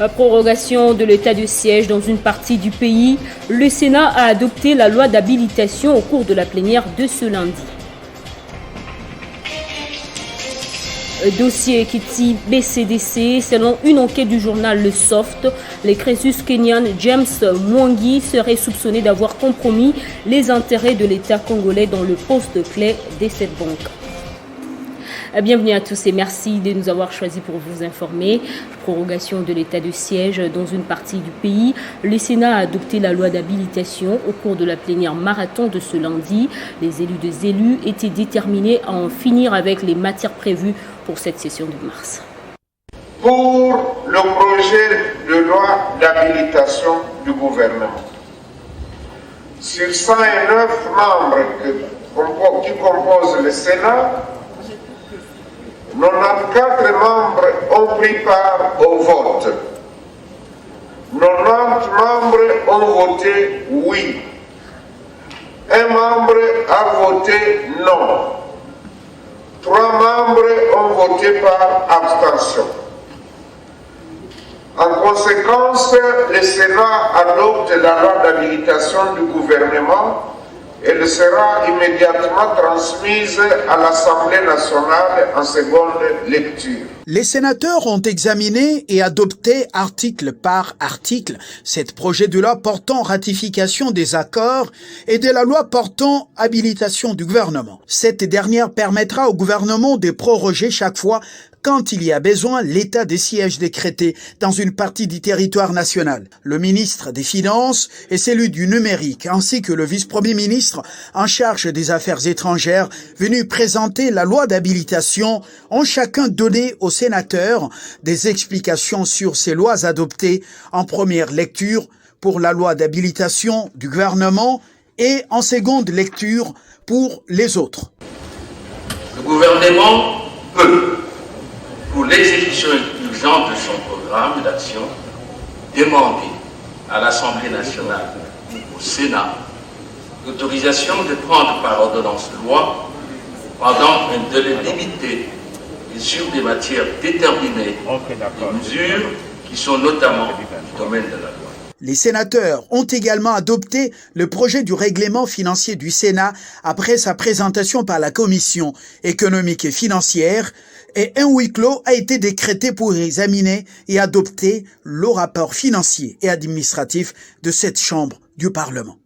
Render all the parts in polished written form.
Prorogation de l'état de siège dans une partie du pays. Le Sénat a adopté la loi d'habilitation au cours de la plénière de ce lundi. Dossier Ekiti BCDC, selon une enquête du journal Le Soft, les Crésus kenyan James Mwangi serait soupçonné d'avoir compromis les intérêts de l'État congolais dans le poste clé de cette banque. Bienvenue à tous et merci de nous avoir choisis pour vous informer. Prorogation de l'état de siège dans une partie du pays. Le Sénat a adopté la loi d'habilitation au cours de la plénière marathon de ce lundi. Les élus des élus étaient déterminés à en finir avec les matières prévues pour cette session de mars. Pour le projet de loi d'habilitation du gouvernement, sur 109 membres qui composent le Sénat, 94 membres ont pris part au vote. 90 membres ont voté oui. Un membre a voté non. 3 membres ont voté par abstention. En conséquence, le Sénat adopte la loi d'habilitation du gouvernement. Elle sera immédiatement transmise à l'Assemblée nationale en seconde lecture. Les sénateurs ont examiné et adopté article par article cet projet de loi portant ratification des accords et de la loi portant habilitation du gouvernement. Cette dernière permettra au gouvernement de proroger chaque fois quand il y a besoin l'état des sièges décrété dans une partie du territoire national. Le ministre des Finances et celui du numérique ainsi que le vice-premier ministre en charge des affaires étrangères venus présenter la loi d'habilitation ont chacun donné aux sénateurs des explications sur ces lois adoptées en première lecture pour la loi d'habilitation du gouvernement et en seconde lecture pour les autres. Le gouvernement peut, pour l'exécution urgente de son programme d'action, demander à l'Assemblée nationale, au Sénat, l'autorisation de prendre par ordonnance loi pendant un délai limité et sur des matières déterminées, des mesures qui sont notamment du domaine de la loi. Les sénateurs ont également adopté le projet du règlement financier du Sénat après sa présentation par la Commission économique et financière et un huis clos a été décrété pour examiner et adopter le rapport financier et administratif de cette chambre du Parlement.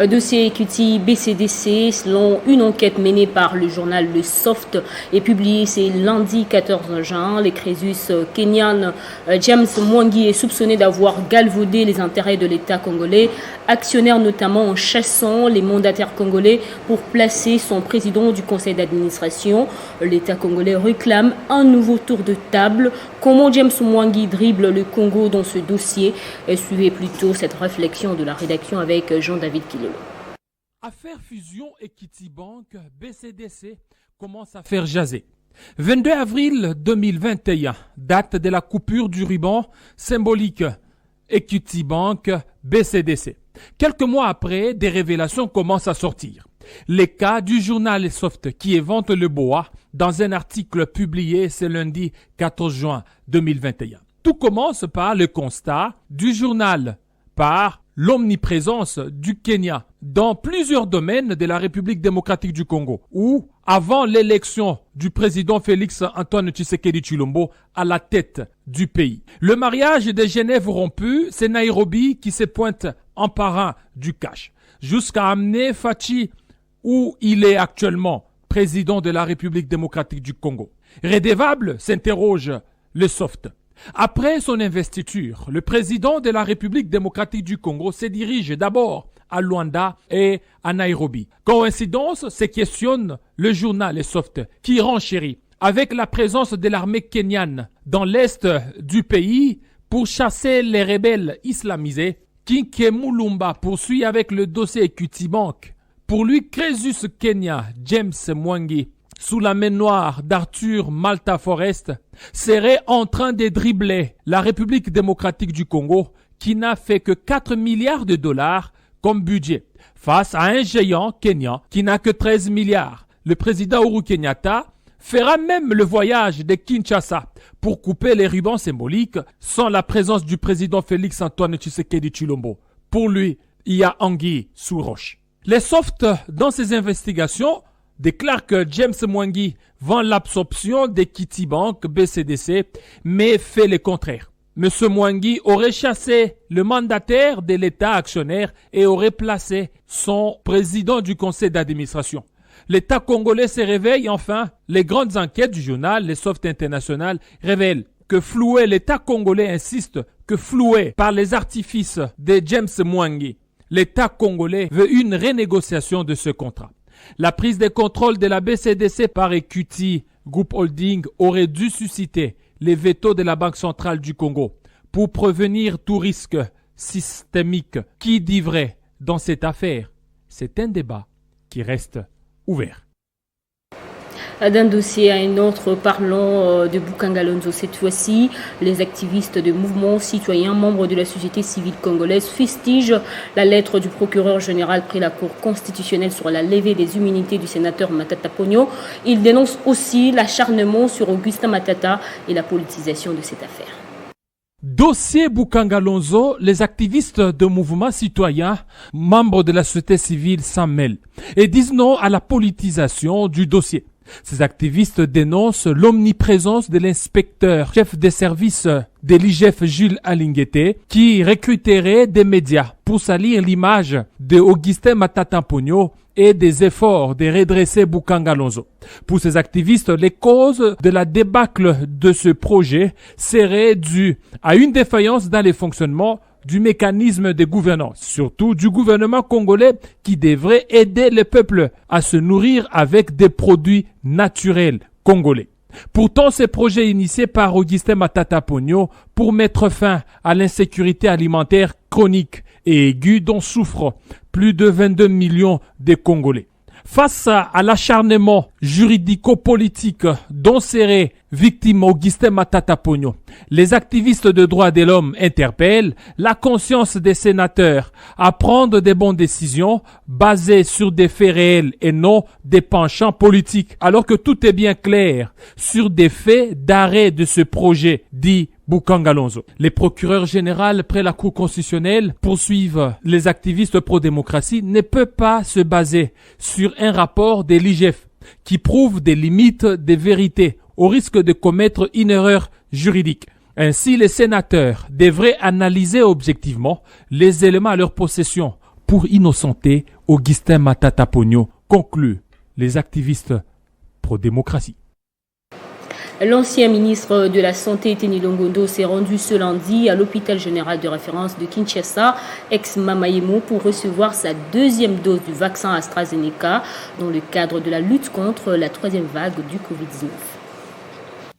Dossier Ekiti BCDC, selon une enquête menée par le journal Le Soft et publiée ce lundi 14 juin, les Crésus kenyan James Mwangi est soupçonné d'avoir galvaudé les intérêts de l'État congolais, actionnaire notamment en chassant les mandataires congolais pour placer son président du conseil d'administration. L'État congolais réclame un nouveau tour de table. Comment James Mwangi dribble le Congo dans ce dossier? Suivez plutôt cette réflexion de la rédaction avec Jean-David Kilolo. Affaire fusion Ekiti Bank BCDC commence à faire jaser. 22 avril 2021, date de la coupure du ruban symbolique Ekiti Bank BCDC. Quelques mois après, des révélations commencent à sortir. Les cas du journal Soft qui évente le boa dans un article publié ce lundi 14 juin 2021. Tout commence par le constat du journal par l'omniprésence du Kenya dans plusieurs domaines de la République démocratique du Congo, où, avant l'élection du président Félix Antoine Tshisekedi Tshilombo à la tête du pays, le mariage de Genève rompu, c'est Nairobi qui se pointe en parrain du cash, jusqu'à amener Fachi où il est actuellement président de la République démocratique du Congo. Rédévable, s'interroge le Soft. Après son investiture, le président de la République démocratique du Congo se dirige d'abord à Luanda et à Nairobi. Coïncidence, se questionne le journal Le Soft, qui renchérit avec la présence de l'armée kenyane dans l'est du pays pour chasser les rebelles islamisés. Kinke Mulumba poursuit avec le dossier Ekiti Bank. Pour lui, Crésus Kenya James Mwangi, sous la main noire d'Arthur Malta Forest, serait en train de dribbler la République démocratique du Congo qui n'a fait que 4 milliards de dollars comme budget face à un géant kenyan qui n'a que 13 milliards. Le président Uhuru Kenyatta fera même le voyage de Kinshasa pour couper les rubans symboliques sans la présence du président Félix Antoine Tshisekedi Tshilombo. Pour lui, il y a anguille sous roche. Les softs, dans ses investigations, déclarent que James Mwangi vend l'absorption d'Equity Bank BCDC, mais fait le contraire. M. Mwangi aurait chassé le mandataire de l'État actionnaire et aurait placé son président du conseil d'administration. L'État congolais se réveille enfin. Les grandes enquêtes du journal Les Softs International révèlent que l'État congolais insiste que floué par les artifices de James Mwangi, l'État congolais veut une renégociation de ce contrat. La prise de contrôle de la BCDC par Equity Group Holding aurait dû susciter les vétos de la Banque centrale du Congo pour prévenir tout risque systémique. Qui dit vrai dans cette affaire? C'est un débat qui reste ouvert. D'un dossier à un autre, parlons de Boukangalonzo. Cette fois-ci, les activistes de mouvements citoyens, membres de la société civile congolaise, fustigent la lettre du procureur général près la Cour constitutionnelle sur la levée des immunités du sénateur Matata Ponyo. Ils dénoncent aussi l'acharnement sur Augustin Matata et la politisation de cette affaire. Dossier Boukangalonzo, les activistes de mouvements citoyens, membres de la société civile s'en mêlent et disent non à la politisation du dossier. Ces activistes dénoncent l'omniprésence de l'inspecteur chef des services de l'IGF Jules Alinguete qui recruterait des médias pour salir l'image de Augustin Matata Ponyo et des efforts de redresser Boukangalonzo. Pour ces activistes, les causes de la débâcle de ce projet seraient dues à une défaillance dans les fonctionnements du mécanisme de gouvernance, surtout du gouvernement congolais qui devrait aider le peuple à se nourrir avec des produits naturels congolais. Pourtant, ces projets initiés par Augustin Matata Ponyo pour mettre fin à l'insécurité alimentaire chronique et aiguë dont souffrent plus de 22 millions de Congolais. Face à l'acharnement juridico-politique dont serait victime Augustin Matata Ponyo, les activistes de droits de l'homme interpellent la conscience des sénateurs à prendre des bonnes décisions basées sur des faits réels et non des penchants politiques, alors que tout est bien clair sur des faits d'arrêt de ce projet dit Boukangalonzo. Les procureurs généraux près la Cour constitutionnelle poursuivent les activistes pro-démocratie ne peut pas se baser sur un rapport de l'IGF qui prouve des limites des vérités au risque de commettre une erreur juridique. Ainsi, les sénateurs devraient analyser objectivement les éléments à leur possession pour innocenter Augustin Matata Ponyo, concluent les activistes pro-démocratie. L'ancien ministre de la Santé, Teni Longondo, s'est rendu ce lundi à l'hôpital général de référence de Kinshasa, ex-Mamayemo, pour recevoir sa deuxième dose du vaccin AstraZeneca dans le cadre de la lutte contre la troisième vague du Covid-19.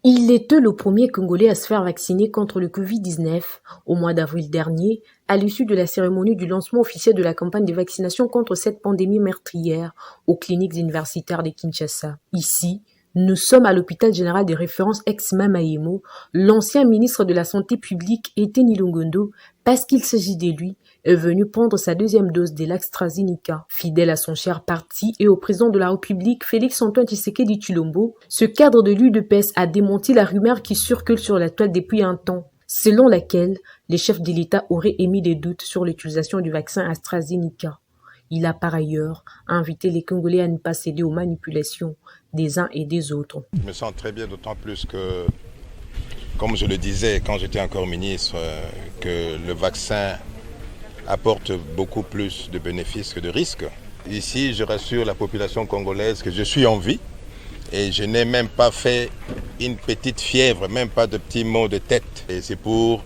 Il était le premier Congolais à se faire vacciner contre le Covid-19 au mois d'avril dernier, à l'issue de la cérémonie du lancement officiel de la campagne de vaccination contre cette pandémie meurtrière aux cliniques universitaires de Kinshasa. Ici, nous sommes à l'hôpital général de référence ex-Mamayemo. L'ancien ministre de la Santé publique, Teni Longondo, parce qu'il s'agit de lui, est venu prendre sa deuxième dose de l'AstraZeneca. Fidèle à son cher parti et au président de la République, Félix Antoine Tshisekedi Tshilombo, ce cadre de l'UDPS a démenti la rumeur qui circule sur la toile depuis un temps, selon laquelle les chefs de l'État auraient émis des doutes sur l'utilisation du vaccin AstraZeneca. Il a par ailleurs invité les Congolais à ne pas céder aux manipulations des uns et des autres. Je me sens très bien, d'autant plus que, comme je le disais quand j'étais encore ministre, que le vaccin apporte beaucoup plus de bénéfices que de risques. Ici, je rassure la population congolaise que je suis en vie et je n'ai même pas fait une petite fièvre, même pas de petits maux de tête. Et c'est pour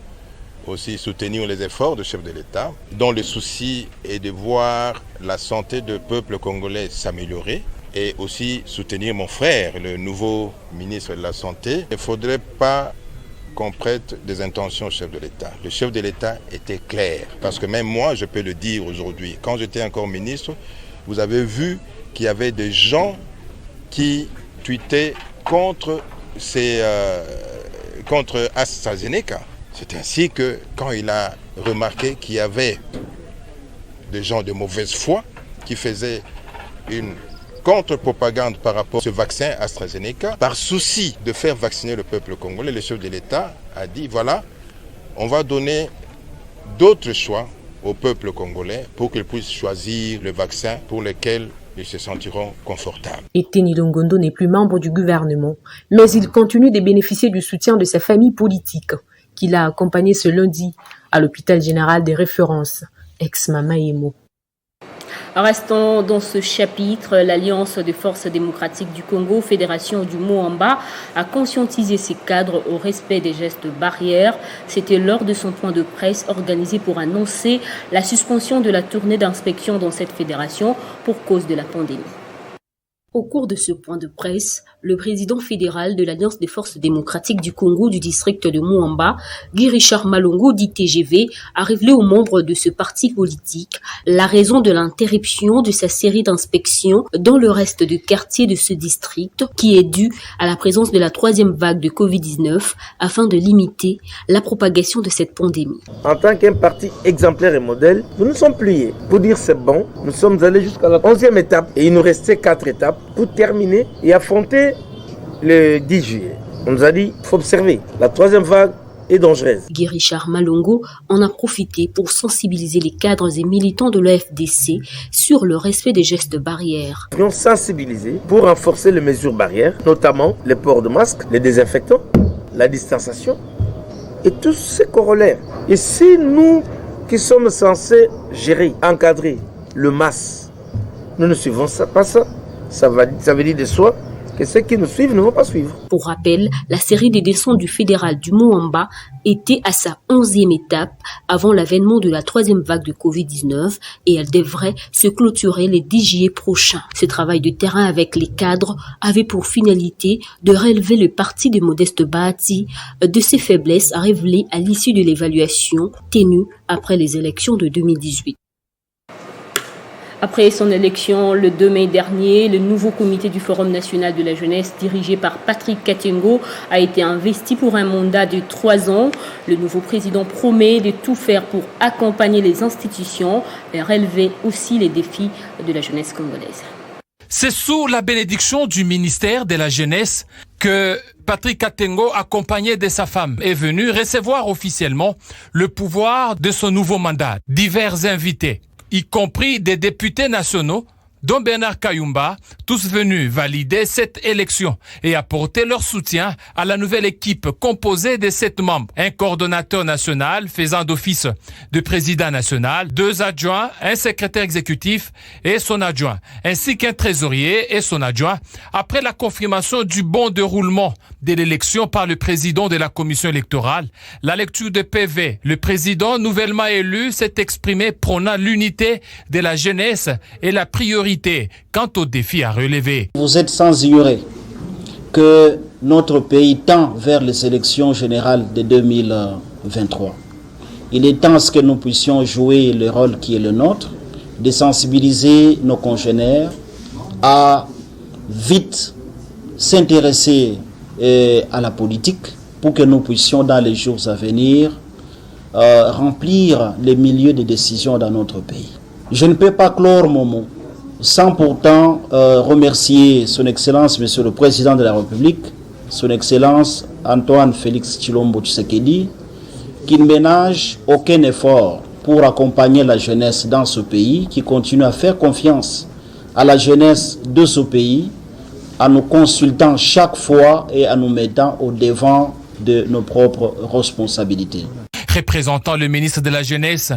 aussi soutenir les efforts du chef de l'État, dont le souci est de voir la santé du peuple congolais s'améliorer et aussi soutenir mon frère, le nouveau ministre de la Santé. Il ne faudrait pas qu'on prête des intentions au chef de l'État. Le chef de l'État était clair, parce que même moi, je peux le dire aujourd'hui. Quand j'étais encore ministre, vous avez vu qu'il y avait des gens qui tweetaient contre AstraZeneca. C'est ainsi que quand il a remarqué qu'il y avait des gens de mauvaise foi qui faisaient une contre-propagande par rapport à ce vaccin AstraZeneca. Par souci de faire vacciner le peuple congolais, le chef de l'État a dit voilà, on va donner d'autres choix au peuple congolais pour qu'ils puissent choisir le vaccin pour lequel ils se sentiront confortables. Eteni Longondo n'est plus membre du gouvernement, mais il continue de bénéficier du soutien de sa famille politique, qui l'a accompagné ce lundi à l'hôpital général des références, ex-Mama Emo. Restons dans ce chapitre. L'Alliance des forces démocratiques du Congo, Fédération du Moamba, a conscientisé ses cadres au respect des gestes barrières. C'était lors de son point de presse organisé pour annoncer la suspension de la tournée d'inspection dans cette fédération pour cause de la pandémie. Au cours de ce point de presse, le président fédéral de l'Alliance des forces démocratiques du Congo du district de Moamba, Guy Richard Malongo, dit TGV, a révélé aux membres de ce parti politique la raison de l'interruption de sa série d'inspections dans le reste de quartiers de ce district, qui est due à la présence de la troisième vague de Covid-19 afin de limiter la propagation de cette pandémie. En tant qu'un parti exemplaire et modèle, nous nous sommes pliés. Pour dire c'est bon, nous sommes allés jusqu'à la 11e étape et il nous restait 4 étapes pour terminer et affronter le 10 juillet. On nous a dit qu'il faut observer. La troisième vague est dangereuse. Guy Richard Malongo en a profité pour sensibiliser les cadres et militants de l'AFDC sur le respect des gestes barrières. Nous avons sensibilisé pour renforcer les mesures barrières, notamment le port de masques, les désinfectants, la distanciation et tous ces corollaires. Et si nous qui sommes censés gérer, encadrer le masque, nous ne suivons pas ça, ça veut dire de soi que ceux qui nous suivent ne vont pas suivre. Pour rappel, la série des descentes du fédéral du Moamba était à sa 11e étape avant l'avènement de la troisième vague de Covid-19 et elle devrait se clôturer le 10 juillet prochain. Ce travail de terrain avec les cadres avait pour finalité de relever le parti de Modeste Bahati de ses faiblesses révélées à l'issue de l'évaluation tenue après les élections de 2018. Après son élection le 2 mai dernier, le nouveau comité du Forum national de la jeunesse, dirigé par Patrick Katengo, a été investi pour un mandat de 3 ans. Le nouveau président promet de tout faire pour accompagner les institutions et relever aussi les défis de la jeunesse congolaise. C'est sous la bénédiction du ministère de la Jeunesse que Patrick Katengo, accompagné de sa femme, est venu recevoir officiellement le pouvoir de son nouveau mandat. Divers invités, y compris des députés nationaux, dont Bernard Kayumba, tous venus valider cette élection et apporter leur soutien à la nouvelle équipe composée de 7 membres. Un coordonnateur national faisant d'office de président national, 2 adjoints, un secrétaire exécutif et son adjoint, ainsi qu'un trésorier et son adjoint, après la confirmation du bon déroulement de l'élection par le président de la commission électorale. La lecture de PV, le président nouvellement élu s'est exprimé prônant l'unité de la jeunesse et la priorité quant aux défis à relever. Vous êtes sans ignorer que notre pays tend vers les élections générales de 2023. Il est temps que nous puissions jouer le rôle qui est le nôtre, de sensibiliser nos congénères à vite s'intéresser à la politique pour que nous puissions dans les jours à venir remplir les milieux de décision dans notre pays. Je ne peux pas clore mon mot sans pourtant remercier son Excellence, Monsieur le Président de la République, son Excellence Antoine Félix Tshilombo Tshisekedi, qui ne ménage aucun effort pour accompagner la jeunesse dans ce pays, qui continue à faire confiance à la jeunesse de ce pays, en nous consultant chaque fois et en nous mettant au devant de nos propres responsabilités. Représentant le ministre de la Jeunesse,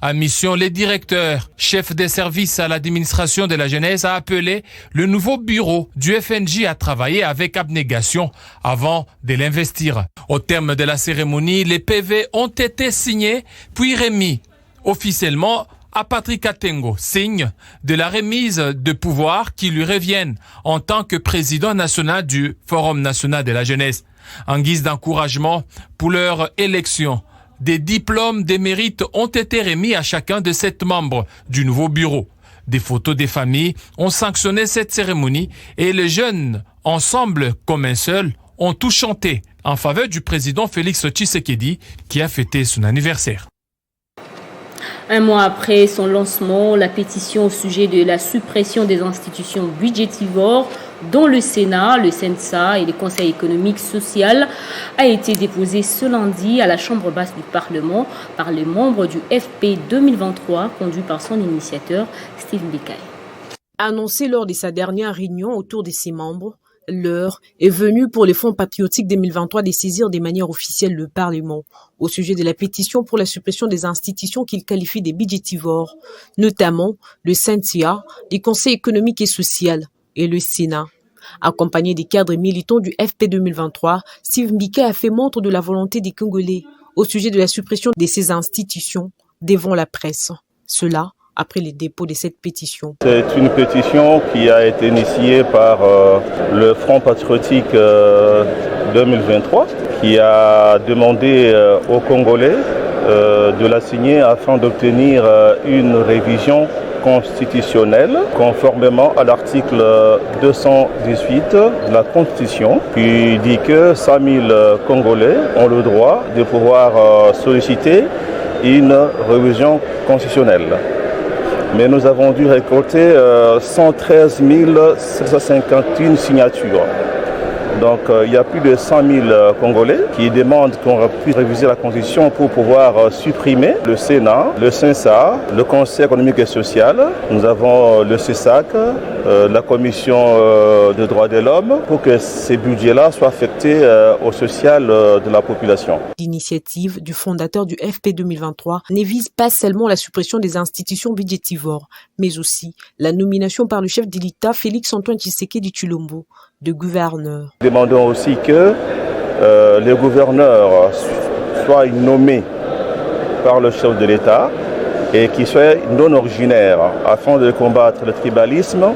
à mission, le directeur, chef des services à l'administration de la jeunesse, a appelé le nouveau bureau du FNJ à travailler avec abnégation avant de l'investir. Au terme de la cérémonie, les PV ont été signés puis remis officiellement à Patrick Katengo, signe de la remise de pouvoir qui lui reviennent en tant que président national du Forum national de la jeunesse. En guise d'encouragement pour leur élection, des diplômes de mérite ont été remis à chacun de 7 membres du nouveau bureau. Des photos des familles ont sanctionné cette cérémonie et les jeunes, ensemble comme un seul, ont tout chanté en faveur du président Félix Tshisekedi qui a fêté son anniversaire. Un mois après son lancement, la pétition au sujet de la suppression des institutions budgétivores, dont le Sénat, le CENSA et le Conseil économique social, a été déposée ce lundi à la Chambre basse du Parlement par les membres du FP 2023, conduit par son initiateur, Steve Mbikaï. Annoncé lors de sa dernière réunion autour de ses membres, l'heure est venue pour les Fonds patriotiques 2023 de saisir de manière officielle le Parlement au sujet de la pétition pour la suppression des institutions qu'il qualifie de budgétivores, notamment le CENSA, le Conseil économique et social et le Sénat. Accompagné des cadres militants du FP 2023, Steve Mbikaï a fait montre de la volonté des Congolais au sujet de la suppression de ces institutions devant la presse. Cela après les dépôts de cette pétition. C'est une pétition qui a été initiée par le Front patriotique 2023 qui a demandé aux Congolais de la signer afin d'obtenir une révision constitutionnelle conformément à l'article 218 de la Constitution qui dit que 100 000 Congolais ont le droit de pouvoir solliciter une révision constitutionnelle. Mais nous avons dû récolter 113 751 signatures. Donc il y a plus de 100 000 Congolais qui demandent qu'on puisse réviser la Constitution pour pouvoir supprimer le Sénat, le CENSA, le Conseil économique et social. Nous avons le CESAC, la Commission des droits de l'homme, pour que ces budgets-là soient affectés au social de la population. L'initiative du fondateur du FP 2023 ne vise pas seulement la suppression des institutions budgétivores, mais aussi la nomination par le chef de l'État Félix-Antoine Tshisekedi Tshilombo de gouverneur. Nous demandons aussi que les gouverneurs soient nommés par le chef de l'État et qu'ils soient non originaires afin de combattre le tribalisme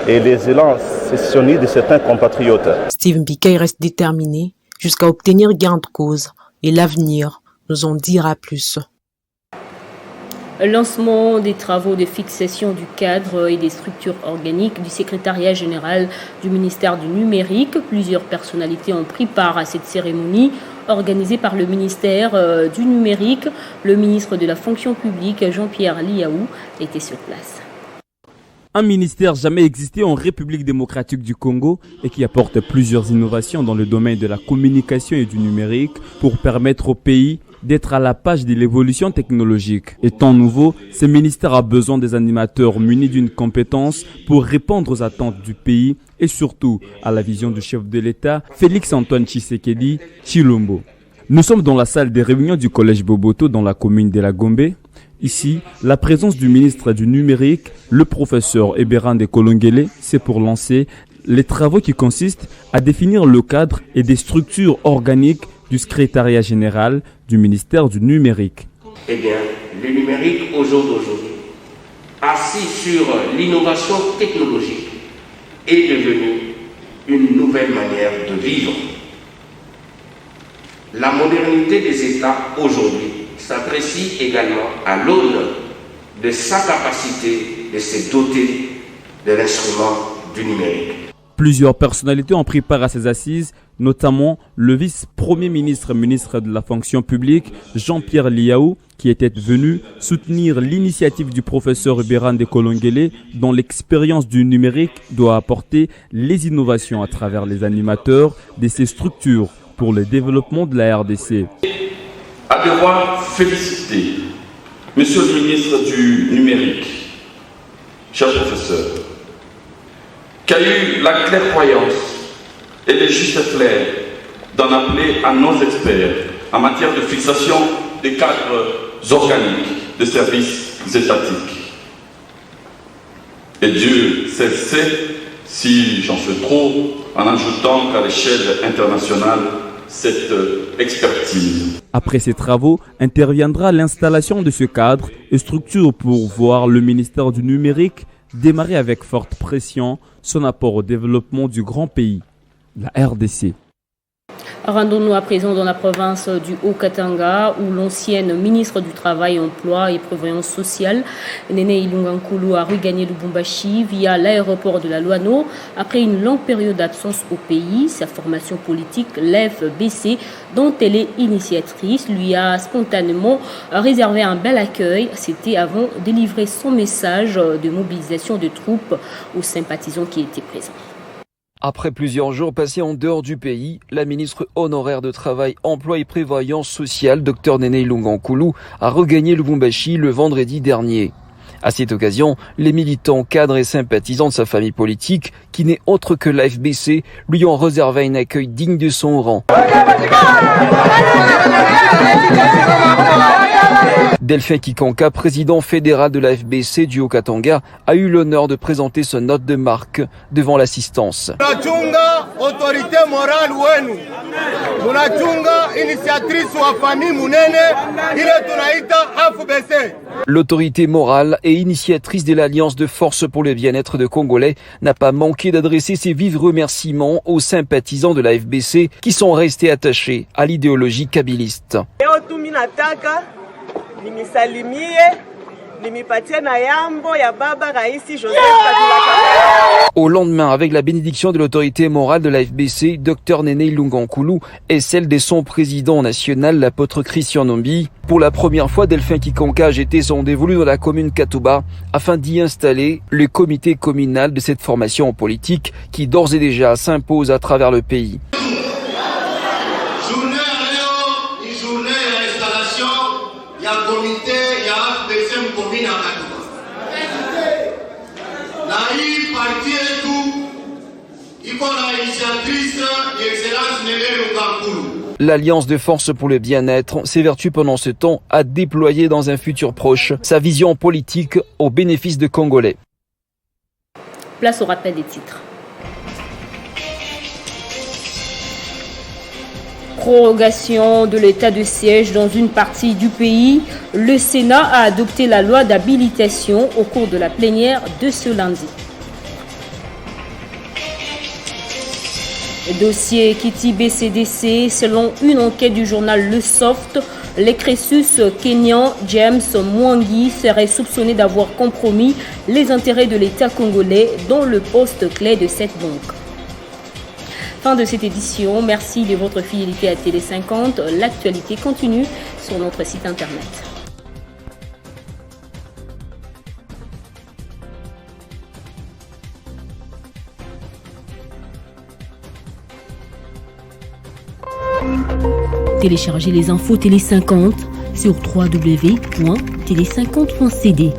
et les élans sécessionnistes de certains compatriotes. Steve Mbikaï reste déterminé jusqu'à obtenir gain de cause et l'avenir nous en dira plus. Lancement des travaux de fixation du cadre et des structures organiques du secrétariat général du ministère du numérique. Plusieurs personnalités ont pris part à cette cérémonie organisée par le ministère du numérique. Le ministre de la fonction publique, Jean-Pierre Liaou, était sur place. Un ministère jamais existé en République démocratique du Congo et qui apporte plusieurs innovations dans le domaine de la communication et du numérique pour permettre au pays d'être à la page de l'évolution technologique. Étant nouveau, ce ministère a besoin des animateurs munis d'une compétence pour répondre aux attentes du pays et surtout à la vision du chef de l'État, Félix-Antoine Tshisekedi Tshilombo. Nous sommes dans la salle des réunions du collège Boboto dans la commune de la Gombe. Ici, la présence du ministre du numérique, le professeur Eberande Kolongele, c'est pour lancer les travaux qui consistent à définir le cadre et des structures organiques du secrétariat général du ministère du numérique. Eh bien, le numérique au jour d'aujourd'hui, assis sur l'innovation technologique, est devenu une nouvelle manière de vivre. La modernité des États aujourd'hui s'apprécie également à l'aune de sa capacité de se doter de l'instrument du numérique. Plusieurs personnalités ont pris part à ces assises, notamment le vice-premier ministre de la fonction publique, Jean-Pierre Liaou, qui était venu soutenir l'initiative du professeur Eberande Kolongele, dont l'expérience du numérique doit apporter les innovations à travers les animateurs de ces structures pour le développement de la RDC. À devoir féliciter Monsieur le ministre du numérique, cher professeur, qui a eu la clairvoyance et le juste flair d'en appeler à nos experts en matière de fixation des cadres organiques de services étatiques. Et Dieu sait si j'en fais trop en ajoutant qu'à l'échelle internationale cette expertise. Après ces travaux, interviendra l'installation de ce cadre et structure pour voir le ministère du numérique démarrer avec forte pression son apport au développement du grand pays, la RDC. Rendons-nous à présent dans la province du Haut-Katanga où l'ancienne ministre du Travail, Emploi et Prévoyance sociale, Néné Ilunga Nkoulou, a regagné Lubumbashi via l'aéroport de la Loano après une longue période d'absence au pays. Sa formation politique, l'FBC, dont elle est initiatrice, lui a spontanément réservé un bel accueil. C'était avant de livrer son message de mobilisation de troupes aux sympathisants qui étaient présents. Après plusieurs jours passés en dehors du pays, la ministre honoraire de Travail, Emploi et Prévoyance sociale, Dr Néné Ilunga Nkoulou, a regagné Lubumbashi le vendredi dernier. À cette occasion, les militants, cadres et sympathisants de sa famille politique, qui n'est autre que l'AFBC, lui ont réservé un accueil digne de son rang. Delphin Kikonka, président fédéral de l'AFBC du Haut-Katanga, a eu l'honneur de présenter sa note de marque devant l'assistance. Autorité morale wenu munachunga initiatrice wa famille munene ile tunaita AFBC. L'autorité morale et initiatrice de l'Alliance de force pour le bien-être de Congolais n'a pas manqué d'adresser ses vifs remerciements aux sympathisants de l'AFBC qui sont restés attachés à l'idéologie kabiliste. Au lendemain, avec la bénédiction de l'autorité morale de l'AFBC, Dr Néné Ilunga Nkoulou et celle de son président national, l'apôtre Christian Nombi, pour la première fois, Delphin Kikonka a jeté son dévolu dans la commune Katouba afin d'y installer le comité communal de cette formation politique qui d'ores et déjà s'impose à travers le pays. L'Alliance de force pour le bien-être s'évertue pendant ce temps à déployer dans un futur proche sa vision politique au bénéfice des Congolais. Place au rappel des titres. Prorogation de l'état de siège dans une partie du pays. Le Sénat a adopté la loi d'habilitation au cours de la plénière de ce lundi. Dossier Kiti BCDC, selon une enquête du journal Le Soft, les Crésus Kenyan James Mwangi serait soupçonné d'avoir compromis les intérêts de l'État congolais dans le poste clé de cette banque. Fin de cette édition, merci de votre fidélité à Télé 50. L'actualité continue sur notre site internet. Téléchargez les infos Télé 50 sur www.tele50.cd.